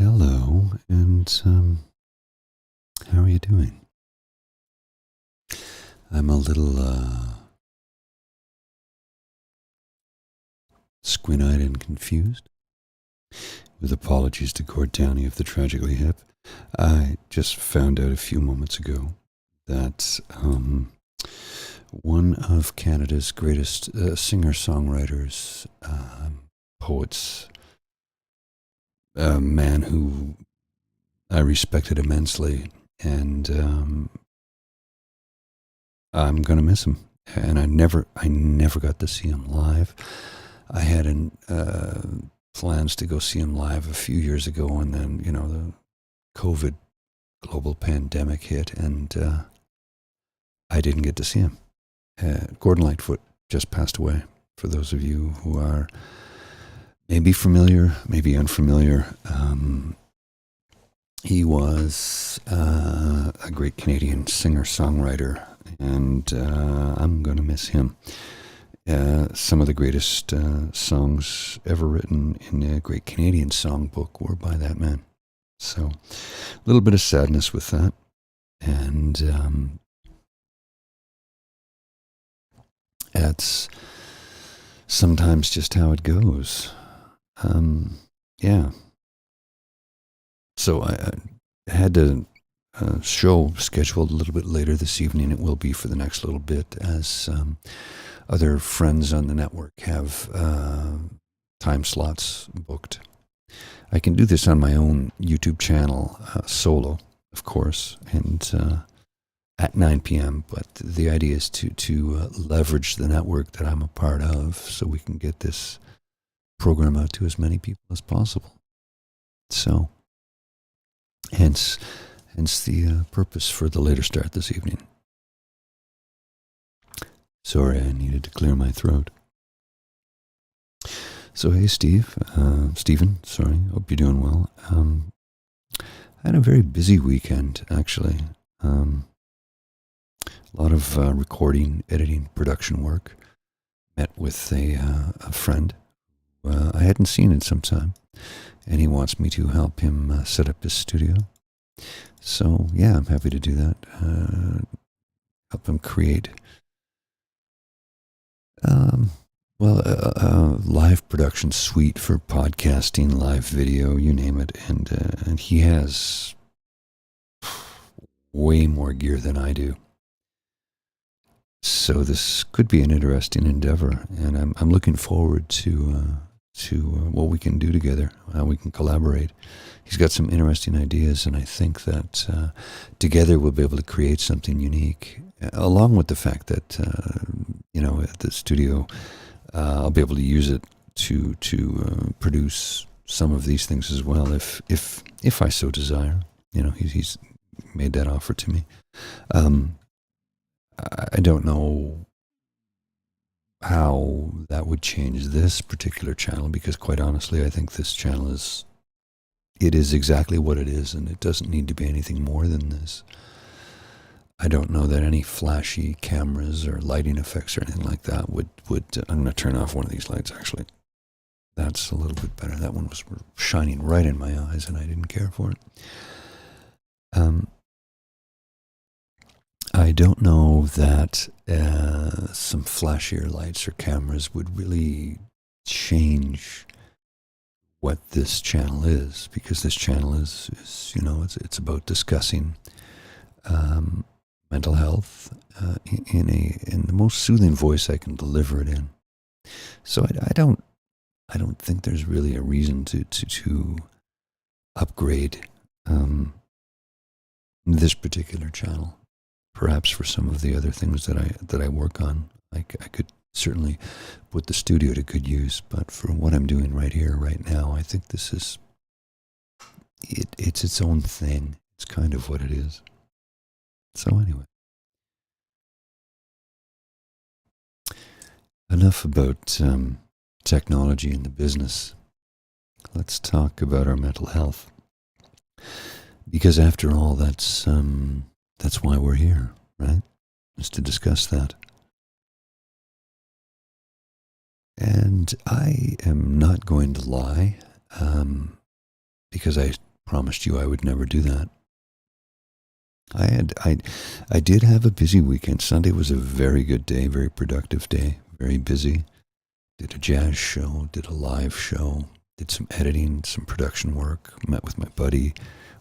Hello, and how are you doing? I'm a little squint-eyed and confused, with apologies to Gord Downey of the Tragically Hip. I just found out a few moments ago that one of Canada's greatest singer-songwriters, poets, a man who I respected immensely, and I'm gonna miss him. And I never got to see him live. I had plans to go see him live a few years ago, and then the COVID global pandemic hit, and I didn't get to see him. Gordon Lightfoot just passed away. For those of you who are maybe familiar, maybe unfamiliar, he was a great Canadian singer-songwriter, and I'm going to miss him. Some of the greatest songs ever written in a great Canadian songbook were by that man. So, a little bit of sadness with that. And that's sometimes just how it goes. Yeah. So I had to show scheduled a little bit later this evening. It will be for the next little bit, as other friends on the network have time slots booked. I can do this on my own YouTube channel, solo, of course, and at 9 p.m., but the idea is to leverage the network that I'm a part of so we can get this program out to as many people as possible. So, hence the purpose for the later start this evening. Sorry, I needed to clear my throat. So, hey, Stephen, sorry, hope you're doing well. I had a very busy weekend, actually. A lot of recording, editing, production work. Met with a friend I hadn't seen in some time, and he wants me to help him set up his studio. So, yeah, I'm happy to do that. Help him create a live production suite for podcasting, live video, you name it. And he has way more gear than I do. So this could be an interesting endeavor, and I'm looking forward to what we can do together, how we can collaborate. He's got some interesting ideas, and I think that together we'll be able to create something unique, along with the fact that, at the studio, I'll be able to use it to produce some of these things as well, if I so desire. He's made that offer to me. I don't know how that would change this particular channel, because quite honestly, I think this channel is exactly what it is, and it doesn't need to be anything more than this. I don't know that any flashy cameras or lighting effects or anything like that would I'm going to turn off one of these lights, actually. That's a little bit better. That one was shining right in my eyes, and I didn't care for it. I don't know that some flashier lights or cameras would really change what this channel is, because this channel is it's about discussing mental health in the most soothing voice I can deliver it in. So I don't think there's really a reason to upgrade this particular channel. Perhaps for some of the other things that I work on, I could certainly put the studio to good use. But for what I'm doing right here, right now, I think this is it's its own thing. It's kind of what it is. So anyway, enough about technology and the business. Let's talk about our mental health, because after all, that's why we're here, right? Is to discuss that. And I am not going to lie, because I promised you I would never do that. I did have a busy weekend. Sunday was a very good day, very productive day, very busy. Did a jazz show, did a live show, did some editing, some production work, met with my buddy,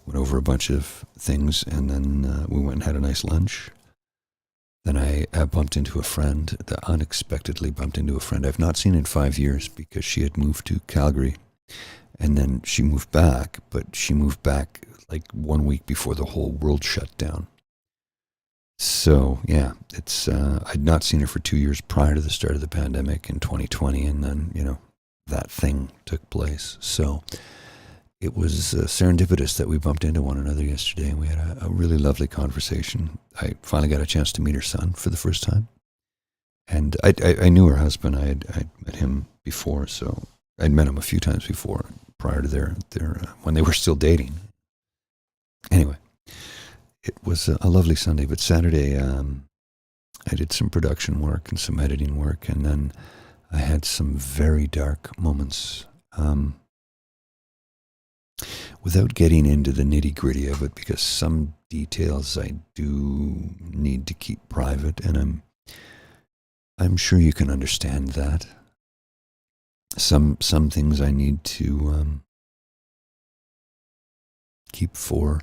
went over a bunch of things, and then we went and had a nice lunch. Then I bumped into a friend, unexpectedly bumped into a friend I've not seen in 5 years because she had moved to Calgary. And then she moved back, but she moved back like 1 week before the whole world shut down. So, yeah, I'd not seen her for 2 years prior to the start of the pandemic in 2020, and then, that thing took place. So it was serendipitous that we bumped into one another yesterday, and we had a really lovely conversation. I finally got a chance to meet her son for the first time. And I knew her husband. I'd met him before, so I'd met him a few times before, prior to their when they were still dating. Anyway, it was a lovely Sunday, but Saturday I did some production work and some editing work, and then I had some very dark moments. Without getting into the nitty-gritty of it, because some details I do need to keep private, and I'm sure you can understand that. Some things I need to keep for,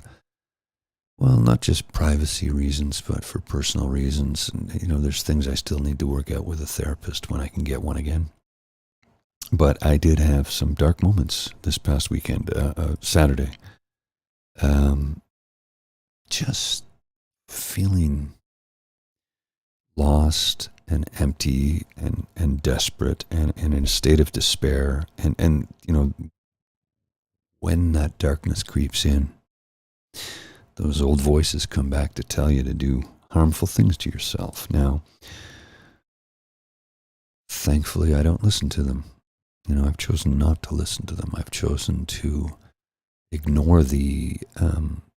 well, not just privacy reasons, but for personal reasons. And, there's things I still need to work out with a therapist when I can get one again. But I did have some dark moments this past weekend, Saturday. Just feeling lost and empty and desperate and in a state of despair. And when that darkness creeps in, those old voices come back to tell you to do harmful things to yourself. Now, thankfully, I don't listen to them. I've chosen not to listen to them. I've chosen to ignore the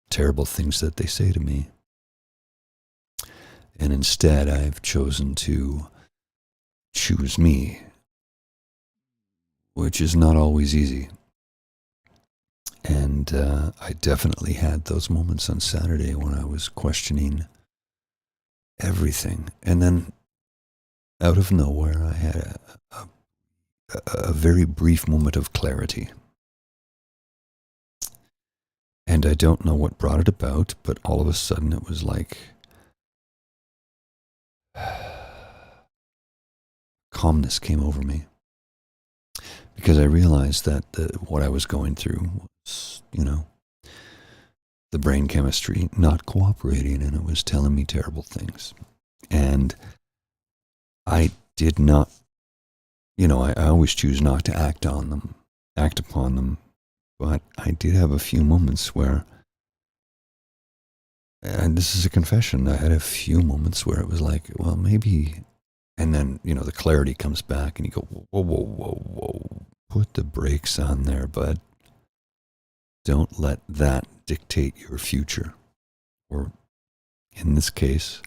terrible things that they say to me. And instead, I've chosen to choose me, which is not always easy. And I definitely had those moments on Saturday when I was questioning everything. And then, out of nowhere, I had a very brief moment of clarity. And I don't know what brought it about, but all of a sudden it was like calmness came over me. Because I realized that what I was going through was, the brain chemistry not cooperating, and it was telling me terrible things. And I did not, I always choose not to act upon them, but I did have a few moments where, and this is a confession, I had a few moments where it was like, well, maybe, and then, the clarity comes back and you go, whoa, whoa, whoa, whoa, put the brakes on there, bud. Don't let that dictate your future, or in this case,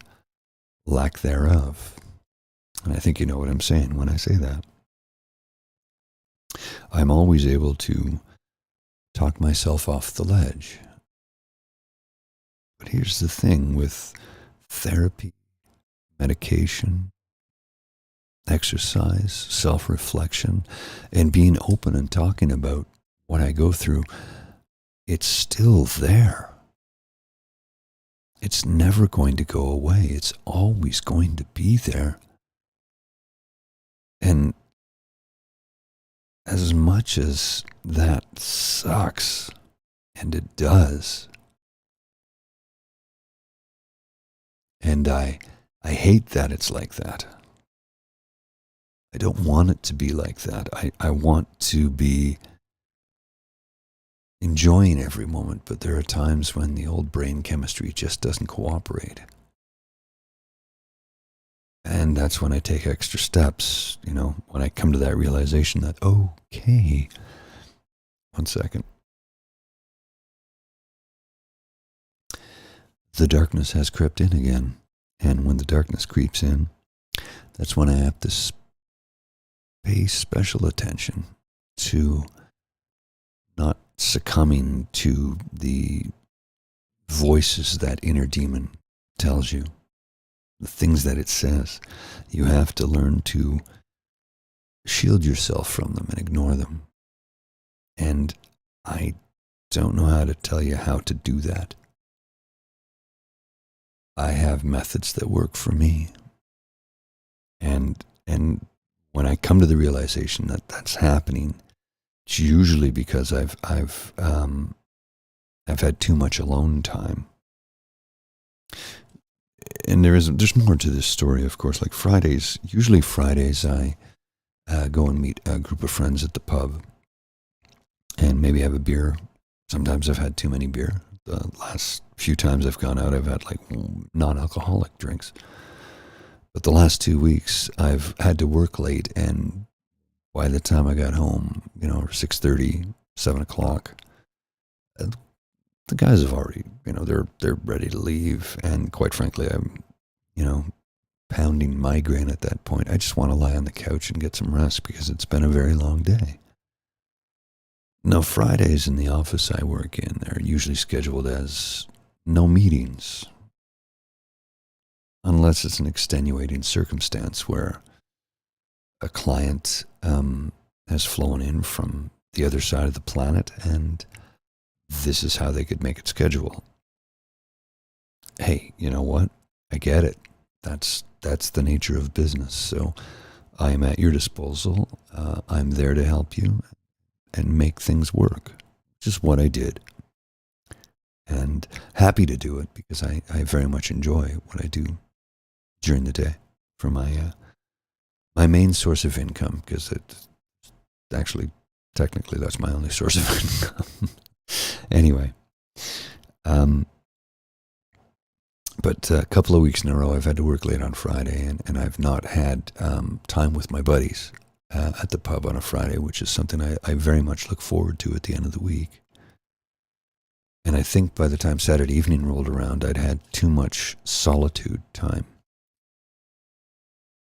lack thereof. And I think you know what I'm saying when I say that. I'm always able to talk myself off the ledge. But here's the thing with therapy, medication, exercise, self-reflection, and being open and talking about what I go through, it's still there. It's never going to go away. It's always going to be there. And as much as that sucks, and it does, and I hate that it's like that. I don't want it to be like that. I want to be enjoying every moment, but there are times when the old brain chemistry just doesn't cooperate. And that's when I take extra steps, when I come to that realization that, okay, 1 second. The darkness has crept in again. And when the darkness creeps in, that's when I have to pay special attention to not succumbing to the voices that inner demon tells you, the things that it says. You have to learn to shield yourself from them and ignore them. And I don't know how to tell you how to do that. I have methods that work for me. And when I come to the realization that that's happening, it's usually because I've had too much alone time. And there's more to this story, of course. Like usually Fridays, I go and meet a group of friends at the pub and maybe have a beer. Sometimes I've had too many beer. The last few times I've gone out, I've had like non-alcoholic drinks. But the last 2 weeks, I've had to work late, and by the time I got home, 6:30, 7 o'clock, the guys have already, they're ready to leave. And quite frankly, I'm, pounding migraine at that point. I just want to lie on the couch and get some rest because it's been a very long day. Now, Fridays in the office I work in, they're usually scheduled as no meetings, unless it's an extenuating circumstance where a client has flown in from the other side of the planet, and this is how they could make it schedule. Hey, you know what? I get it. That's the nature of business. So I am at your disposal. I'm there to help you and make things work, which is what I did. And happy to do it because I very much enjoy what I do during the day for my main source of income, because it's actually, technically, that's my only source of income. Anyway, but a couple of weeks in a row, I've had to work late on Friday, and I've not had time with my buddies at the pub on a Friday, which is something I very much look forward to at the end of the week. And I think by the time Saturday evening rolled around, I'd had too much solitude time.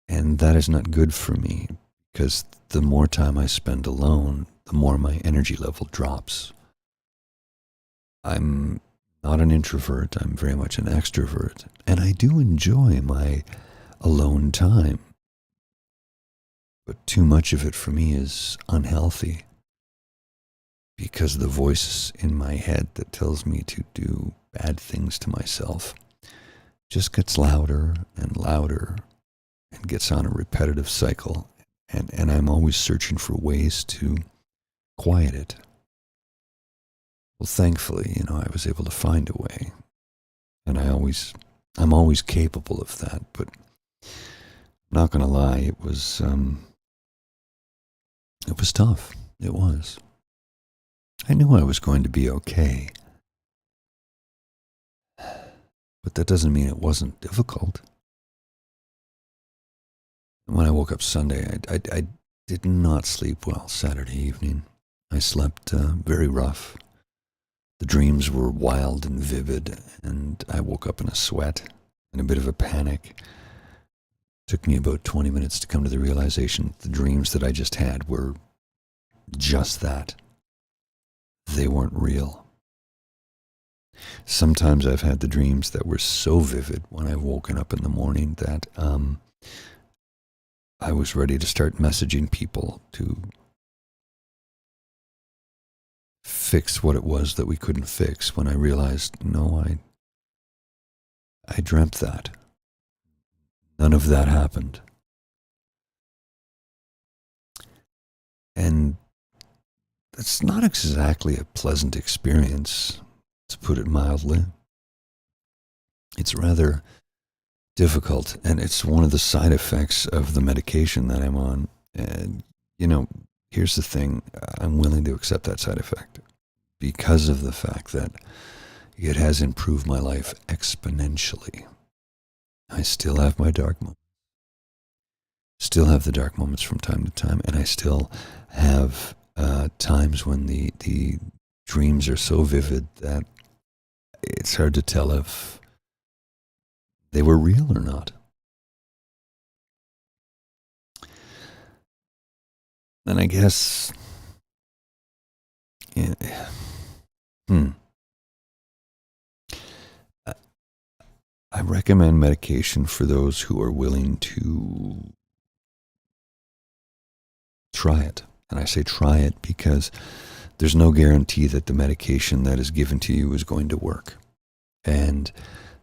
And that is not good for me, because the more time I spend alone, the more my energy level drops. I'm not an introvert, I'm very much an extrovert, and I do enjoy my alone time. But too much of it for me is unhealthy, because the voice in my head that tells me to do bad things to myself just gets louder and louder and gets on a repetitive cycle, and I'm always searching for ways to quiet it. Well, thankfully, I was able to find a way, and I'm always capable of that. But I'm not going to lie, it was tough. It was. I knew I was going to be okay, but that doesn't mean it wasn't difficult. When I woke up Sunday, I did not sleep well Saturday evening. I slept very rough. The dreams were wild and vivid, and I woke up in a sweat and a bit of a panic. It took me about 20 minutes to come to the realization that the dreams that I just had were just that. They weren't real. Sometimes I've had the dreams that were so vivid when I've woken up in the morning that I was ready to start messaging people to fix what it was that we couldn't fix, when I realized, no, I dreamt that. None of that happened. And it's not exactly a pleasant experience, to put it mildly. It's rather difficult, and it's one of the side effects of the medication that I'm on. And, here's the thing, I'm willing to accept that side effect because of the fact that it has improved my life exponentially. I still have my dark moments. Still have the dark moments from time to time, and I still have times when the dreams are so vivid that it's hard to tell if they were real or not. And I guess Hmm. I I recommend medication for those who are willing to try it. And I say try it because there's no guarantee that the medication that is given to you is going to work. And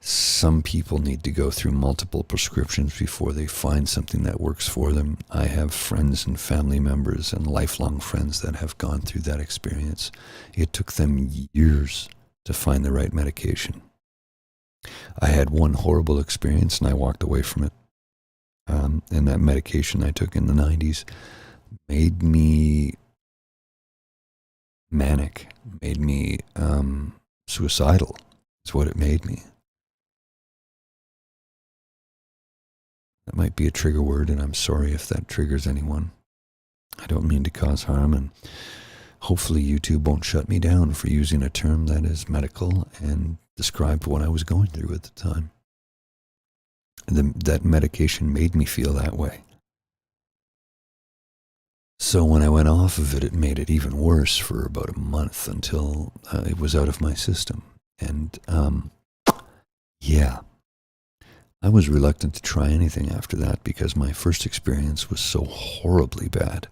some people need to go through multiple prescriptions before they find something that works for them. I have friends and family members and lifelong friends that have gone through that experience. It took them years to find the right medication. I had one horrible experience and I walked away from it. And that medication I took in the 90s made me manic, made me suicidal. It's what it made me. That might be a trigger word, and I'm sorry if that triggers anyone. I don't mean to cause harm, and hopefully YouTube won't shut me down for using a term that is medical and described what I was going through at the time. That medication made me feel that way. So when I went off of it, it made it even worse for about a month until it was out of my system. And yeah, I was reluctant to try anything after that because my first experience was so horribly bad.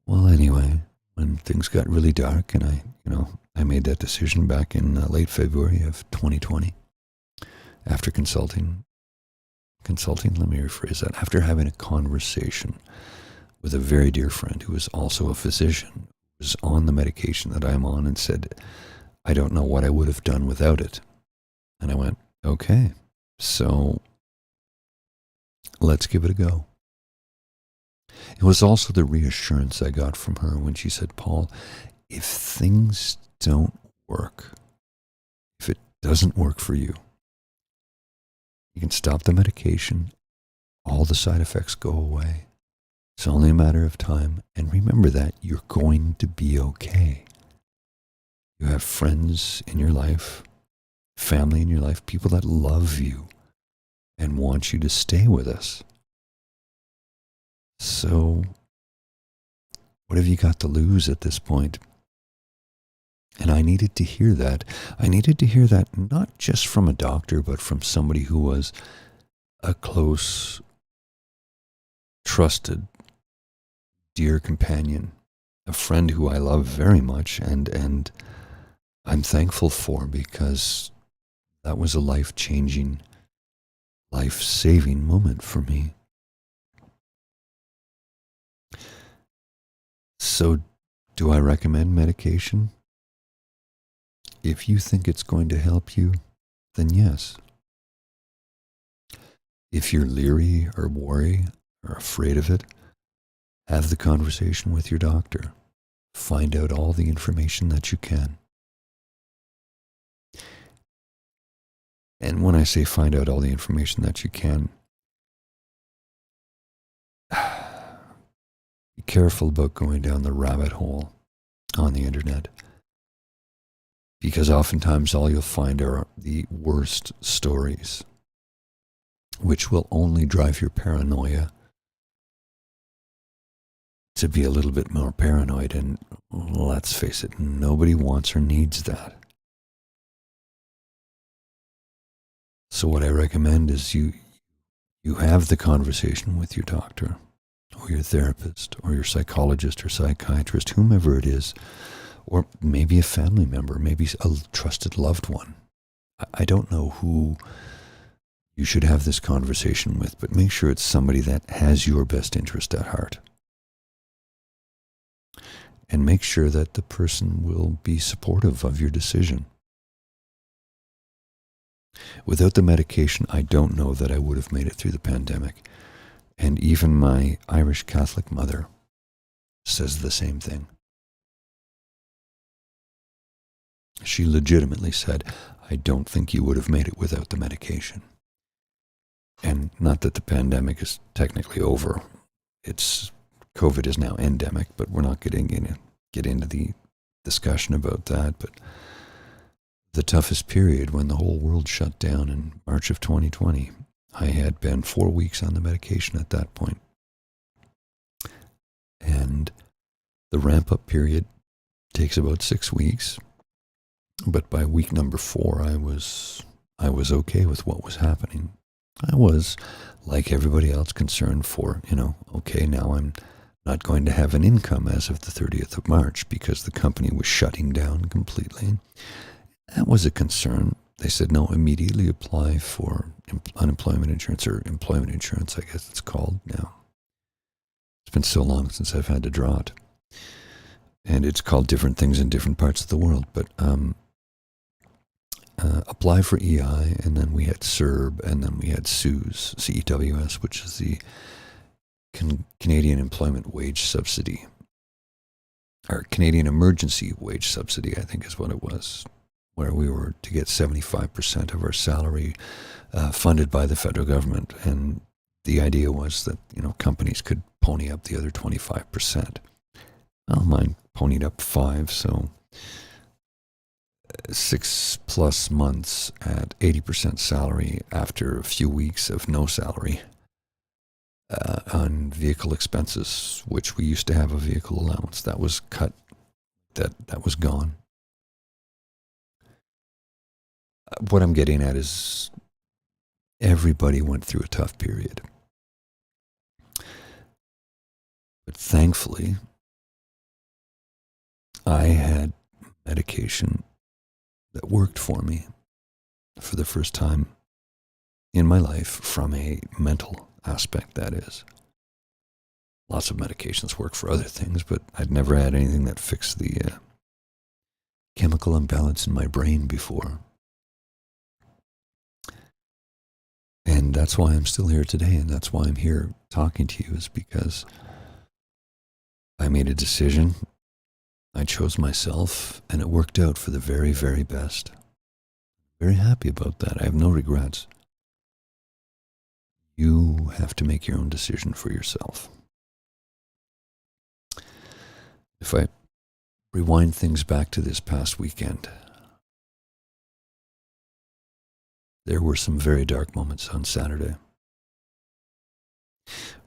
Well, anyway, when things got really dark and I made that decision back in late February of 2020 after let me rephrase that, after having a conversation with a very dear friend who is also a physician, who was on the medication that I'm on, and said, I don't know what I would have done without it. And I went, okay, so let's give it a go. It was also the reassurance I got from her when she said, Paul, if things don't work, if it doesn't work for you, you can stop the medication, all the side effects go away. It's only a matter of time. And remember that you're going to be okay. You have friends in your life, family in your life, people that love you and want you to stay with us. So, what have you got to lose at this point? And I needed to hear that. I needed to hear that not just from a doctor, but from somebody who was a close, trusted, dear companion, a friend who I love very much, and I'm thankful for, because that was a life-changing, life-saving moment for me. So, do I recommend medication? If you think it's going to help you, then yes. If you're leery or worried or afraid of it, have the conversation with your doctor. Find out all the information that you can. And when I say find out all the information that you can, be careful about going down the rabbit hole on the internet, because oftentimes all you'll find are the worst stories, which will only drive your paranoia to be a little bit more paranoid. And let's face it, nobody wants or needs that. So what I recommend is you have the conversation with your doctor or your therapist or your psychologist or psychiatrist, whomever it is, or maybe a family member, maybe a trusted loved one. I don't know who you should have this conversation with, but make sure it's somebody that has your best interest at heart. And make sure that the person will be supportive of your decision. Without the medication, I don't know that I would have made it through the pandemic. And even my Irish Catholic mother says the same thing. She legitimately said, I don't think you would have made it without the medication. And not that the pandemic is technically over. COVID is now endemic, but we're not get into the discussion about that. But the toughest period, when the whole world shut down in March of 2020, I had been 4 weeks on the medication at that point. And the ramp-up period Takes about 6 weeks, but by week number 4, I was okay with what was happening. I was, like everybody else, concerned for, okay, now I'm not going to have an income as of the 30th of March because the company was shutting down completely. That was a concern. They said, no, immediately apply for unemployment insurance, or employment insurance, I guess it's called now. It's been so long since I've had to draw it. And it's called different things in different parts of the world. But apply for EI, and then we had CERB, and then we had CEWS, CEWS, which is the Canadian Employment Wage Subsidy, or Canadian Emergency Wage Subsidy, I think is what it was, where we were to get 75% of our salary funded by the federal government. And the idea was that, companies could pony up the other 25%. Well, mine ponied up 5, so 6+ months at 80% salary after a few weeks of no salary on vehicle expenses, which we used to have a vehicle allowance. That was cut. That was gone. What I'm getting at is everybody went through a tough period. But thankfully, I had medication that worked for me for the first time in my life, from a mental aspect, that is. Lots of medications work for other things, but I'd never had anything that fixed the chemical imbalance in my brain before. And that's why I'm still here today, and that's why I'm here talking to you, is because I made a decision. I chose myself, and it worked out for the very, very best. Very happy about that. I have no regrets. You have to make your own decision for yourself. If I rewind things back to this past weekend, there were some very dark moments on Saturday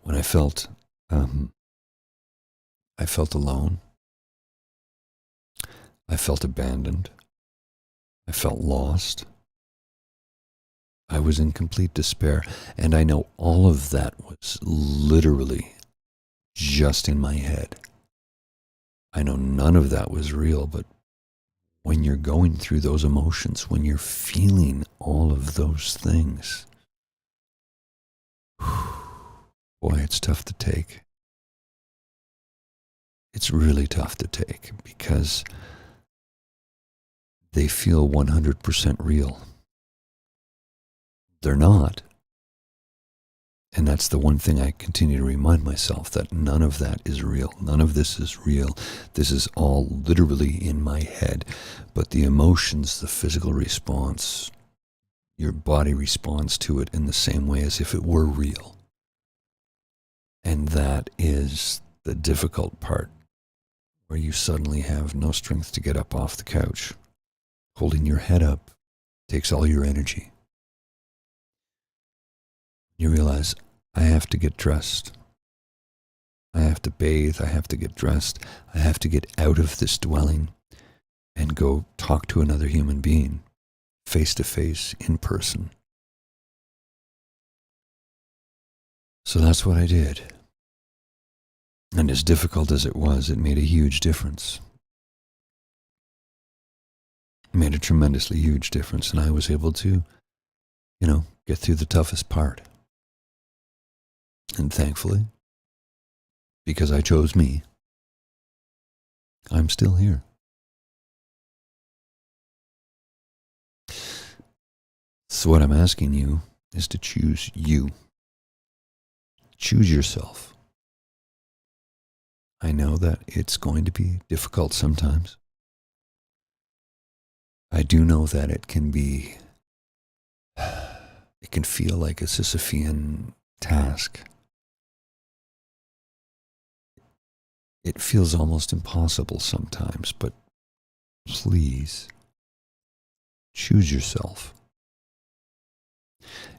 when I felt alone. I felt abandoned. I felt lost. I was in complete despair. And I know all of that was literally just in my head. I know none of that was real, but when you're going through those emotions, when you're feeling all of those things, boy, it's tough to take. It's really tough to take because they feel 100% real. They're not. And that's the one thing I continue to remind myself, that none of that is real. None of this is real. This is all literally in my head. But the emotions, the physical response, your body responds to it in the same way as if it were real. And that is the difficult part, where you suddenly have no strength to get up off the couch. Holding your head up takes all your energy. You realize, I have to get dressed. I have to bathe. I have to get dressed. I have to get out of this dwelling and go talk to another human being, face to face, in person. So that's what I did. And as difficult as it was, it made a huge difference. It made a tremendously huge difference, and I was able to, get through the toughest part. And thankfully, because I chose me, I'm still here. So what I'm asking you is to choose you. Choose yourself. I know that it's going to be difficult sometimes. I do know that it can feel like a Sisyphean task. It feels almost impossible sometimes, but please choose yourself.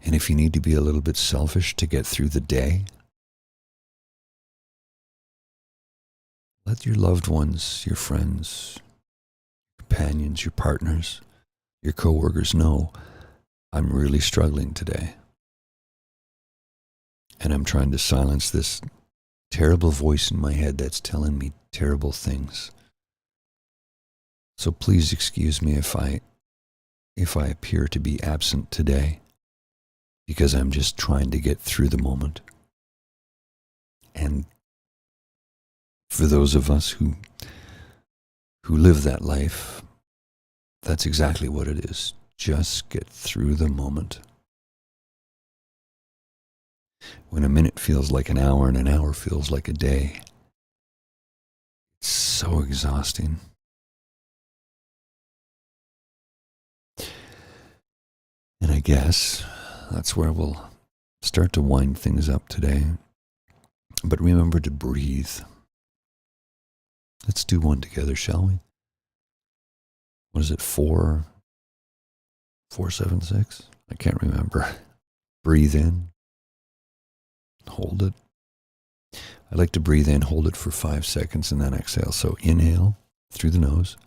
And if you need to be a little bit selfish to get through the day, Let your loved ones, your friends, companions, your partners, your coworkers know I'm really struggling today. And I'm trying to silence this terrible voice in my head that's telling me terrible things. So please excuse me if I appear to be absent today, because I'm just trying to get through the moment. And for those of us who live that life, that's exactly what it is. Just get through the moment. When a minute feels like an hour and an hour feels like a day, it's so exhausting. And I guess that's where we'll start to wind things up today. But remember to breathe. Let's do one together, shall we? What is it, 476? I can't remember. Breathe in. Hold it. I like to breathe in, hold it for 5 seconds, and then exhale. So inhale through the nose.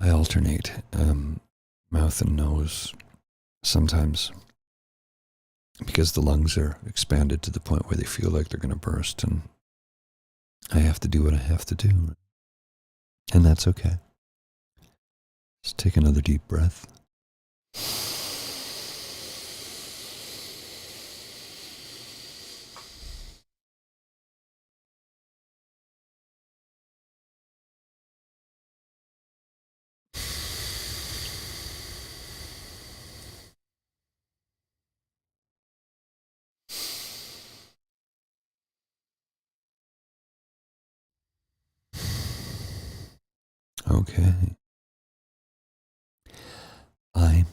I alternate mouth and nose sometimes because the lungs are expanded to the point where they feel like they're going to burst, and I have to do what I have to do. And that's okay. Just take another deep breath. Okay. I'm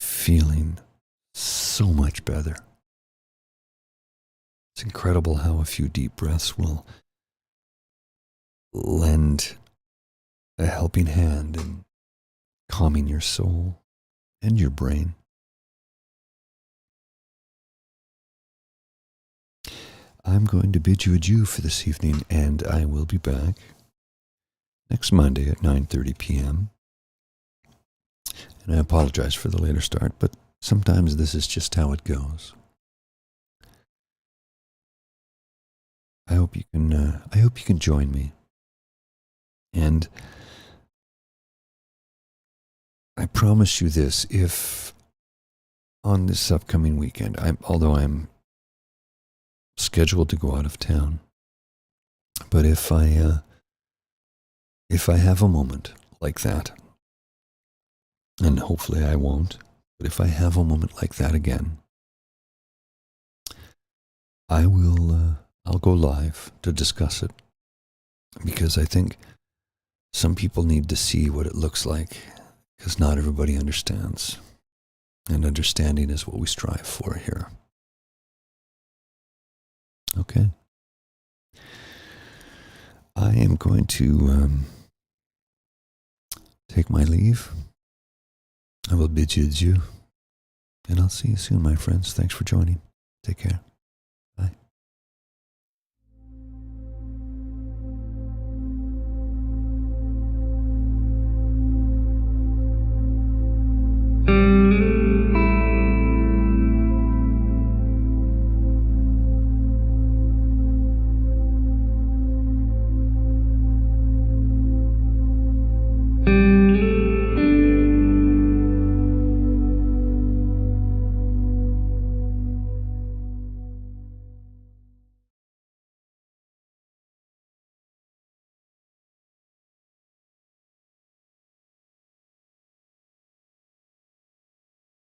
feeling so much better. It's incredible how a few deep breaths will lend a helping hand in calming your soul and your brain. I'm going to bid you adieu for this evening, and I will be back next Monday at 9:30 p.m. And I apologize for the later start, but sometimes this is just how it goes. I hope you can join me. And I promise you this: if on this upcoming weekend, although I'm scheduled to go out of town, but if I have a moment like that, and hopefully I won't, but if I have a moment like that again, I'll go live to discuss it, because I think some people need to see what it looks like, because not everybody understands, and understanding is what we strive for here. Okay. I am going to take my leave. I will bid you adieu, and I'll see you soon, my friends. Thanks for joining. Take care. Bye.